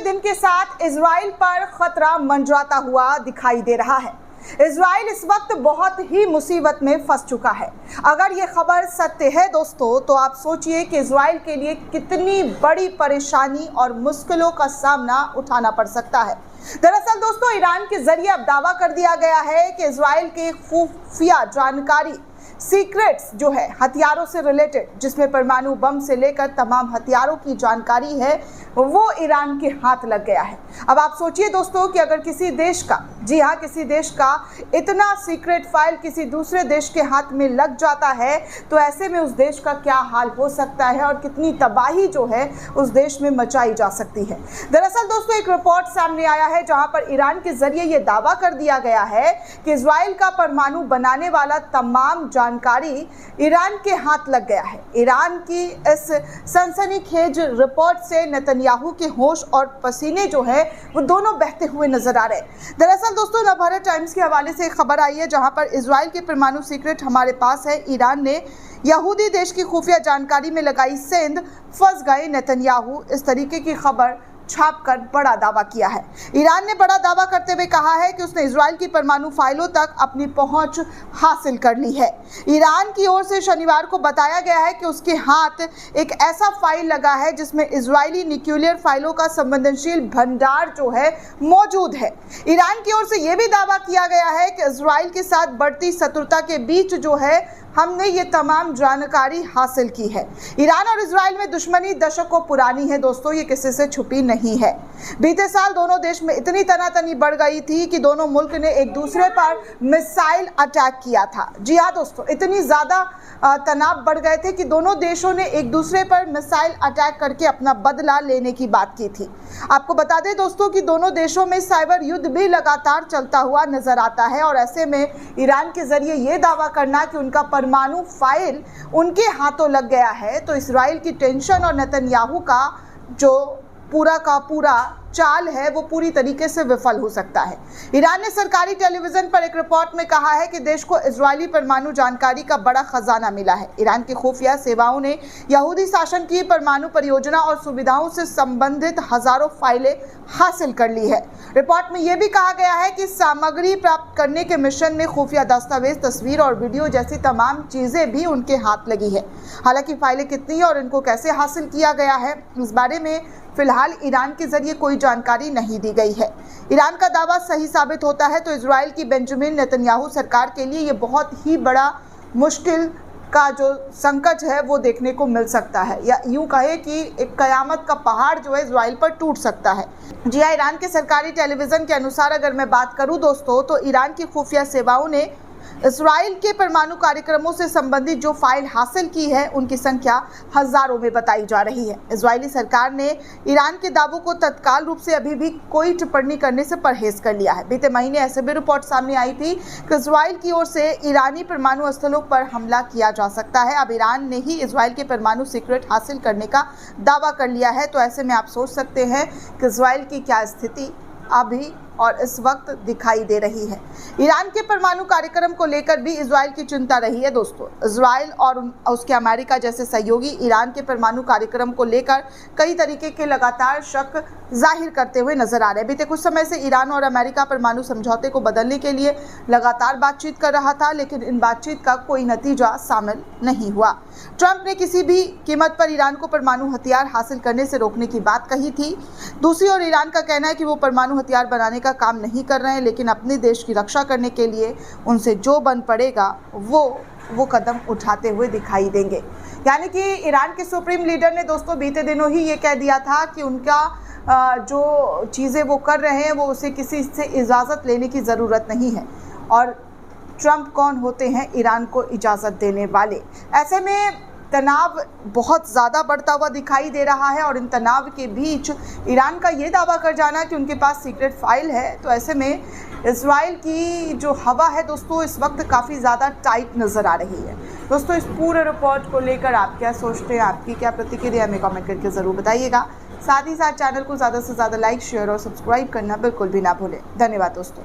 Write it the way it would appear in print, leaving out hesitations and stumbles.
दिन के साथ इजराइल पर खतरा मंडराता हुआ दिखाई दे रहा है। इजराइल इस वक्त बहुत ही मुसीबत में फंस चुका है। अगर ये खबर सत्य है दोस्तों, तो आप सोचिए कि इजराइल के लिए कितनी बड़ी परेशानी और मुश्किलों का सामना उठाना पड़ सकता है। दरअसल दोस्तों, ईरान के जरिए अब दावा कर दिया गया है कि इजराइल के खुफिया जानकारी सीक्रेट्स जो है हथियारों से रिलेटेड, जिसमें परमाणु बम से लेकर तमाम हथियारों की जानकारी है, वो ईरान के हाथ लग गया है। अब आप सोचिए दोस्तों कि अगर किसी देश का, जी हाँ, किसी देश का इतना सीक्रेट फाइल किसी दूसरे देश के हाथ में लग जाता है, तो ऐसे में उस देश का क्या हाल हो सकता है और कितनी तबाही जो है उस देश में मचाई जा सकती है। दरअसल दोस्तों, एक रिपोर्ट सामने आया है जहां पर ईरान के जरिए ये दावा कर दिया गया है कि इजराइल का परमाणु बनाने वाला तमाम जानकारी ईरान के हाथ लग गया है। ईरान की इस सनसनीखेज रिपोर्ट से नेतन्याहू के होश और पसीने जो है वो दोनों बहते हुए नजर आ रहे हैं। दरअसल दोस्तों, नवभारत टाइम्स के हवाले से एक खबर आई है जहां पर इजराइल के परमाणु सीक्रेट हमारे पास है। ईरान ने यहूदी देश की खुफिया जानकारी में लगाई सेंध, फंस गए नेतन्याहू, इस तरीके की खबर छापकर बड़ा दावा किया है। ईरान ने बड़ा दावा करते हुए कहा है कि उसने इजराइल की परमाणु फाइलों तक अपनी पहुंच हासिल कर ली है। ईरान की ओर से शनिवार को बताया गया है कि उसके हाथ एक ऐसा फाइल लगा है जिसमें इजरायली न्यूक्लियर फाइलों का संवेदनशील भंडार जो है मौजूद है। ईरान की ओर से यह भी दावा किया गया है कि इजराइल के साथ बढ़ती शत्रुता के बीच जो है हमने ये तमाम जानकारी हासिल की है। ईरान और इजराइल में दुश्मनी दशकों पुरानी है दोस्तों, ये किसी से छुपी नहीं है। बीते साल दोनों देश में इतनी तनातनी बढ़ गई थी कि दोनों मुल्क ने एक दूसरे पर मिसाइल अटैक किया था। जी हाँ दोस्तों, इतनी ज़्यादा तनाव बढ़ गए थे कि दोनों देशों ने एक दूसरे पर मिसाइल अटैक करके अपना बदला लेने की बात की थी। आपको बता दें दोस्तों कि दोनों देशों में साइबर युद्ध भी लगातार चलता हुआ नजर आता है और ऐसे में ईरान के जरिए ये दावा करना कि उनका परमाणु फाइल उनके हाथों लग गया है, तो इजराइल की टेंशन और नेतन्याहू का जो पूरा का पूरा चाल है वो पूरी तरीके से विफल हो सकता है। ईरान ने सरकारी टेलीविजन पर एक रिपोर्ट में कहा है कि देश को इजरायली परमाणु जानकारी का बड़ा खजाना मिला है। ईरान की खुफिया सेवाओं ने यहूदी शासन की परमाणु परियोजना और सुविधाओं से संबंधित हजारों फाइलें हासिल कर ली है। रिपोर्ट में यह भी कहा गया है कि सामग्री प्राप्त करने के मिशन में खुफिया दस्तावेज, तस्वीर और वीडियो जैसी तमाम चीजें भी उनके हाथ लगी है। हालांकि फाइलें कितनी और इनको कैसे हासिल किया गया है, इस बारे में फिलहाल ईरान के जरिए कोई जानकारी नहीं दी गई है। ईरान का दावा सही साबित होता है तो इजराइल की बेंजामिन नेतन्याहू सरकार के लिए ये बहुत ही बड़ा मुश्किल का जो संकट है वो देखने को मिल सकता है, या यूं कहे कि एक कयामत का पहाड़ जो है इजराइल पर टूट सकता है। जी हाँ, ईरान के सरकारी टेलीविजन के अनुसार अगर मैं बात करूं दोस्तों, तो ईरान की खुफिया सेवाओं ने इजराइल के परमाणु कार्यक्रमों से संबंधित जो फाइल हासिल की है उनकी संख्या हजारों में बताई जा रही है। इजरायली सरकार ने ईरान के दावों को तत्काल रूप से अभी भी कोई टिप्पणी करने से परहेज कर लिया है। बीते महीने ऐसे भी रिपोर्ट सामने आई थी कि इजराइल की ओर से ईरानी परमाणु स्थलों पर हमला किया जा सकता है। अब ईरान ने ही इजराइल के परमाणु सीक्रेट हासिल करने का दावा कर लिया है, तो ऐसे में आप सोच सकते हैं कि इजराइल की क्या स्थिति अभी और इस वक्त दिखाई दे रही है। ईरान के परमाणु कार्यक्रम को लेकर भी इजराइल की चिंता रही है दोस्तों। इजराइल और उसके अमेरिका जैसे सहयोगी ईरान के परमाणु कार्यक्रम को लेकर कई तरीके के लगातार शक जाहिर करते हुए नजर आ रहे हैं। बीते कुछ समय से ईरान और अमेरिका परमाणु समझौते को बदलने के लिए लगातार बातचीत कर रहा था, लेकिन इन बातचीत का कोई नतीजा शामिल नहीं हुआ। ट्रंप ने किसी भी कीमत पर ईरान को परमाणु हथियार हासिल करने से रोकने की बात कही थी। दूसरी ओर ईरान का कहना है कि वो परमाणु हथियार बनाने का काम नहीं कर रहे हैं, लेकिन अपने देश की रक्षा करने के लिए उनसे जो बन पड़ेगा वो कदम उठाते हुए दिखाई देंगे। यानी कि ईरान के सुप्रीम लीडर ने दोस्तों बीते दिनों ही ये कह दिया था कि उनका जो चीज़ें वो कर रहे हैं वो उसे किसी से इजाज़त लेने की ज़रूरत नहीं है। और ट्रंप कौन होते हैं ईरान को इजाज़त देने वाले। ऐसे में तनाव बहुत ज़्यादा बढ़ता हुआ दिखाई दे रहा है और इन तनाव के बीच ईरान का ये दावा कर जाना कि उनके पास सीक्रेट फाइल है, तो ऐसे में इजराइल की जो हवा है दोस्तों इस वक्त काफ़ी ज़्यादा टाइट नज़र आ रही है। दोस्तों, इस पूरे रिपोर्ट को लेकर आप क्या सोचते हैं, आपकी क्या प्रतिक्रिया हमें कमेंट करके ज़रूर बताइएगा। साथ ही साथ चैनल को ज़्यादा से ज़्यादा लाइक, शेयर और सब्सक्राइब करना बिल्कुल भी ना भूलें। धन्यवाद दोस्तों।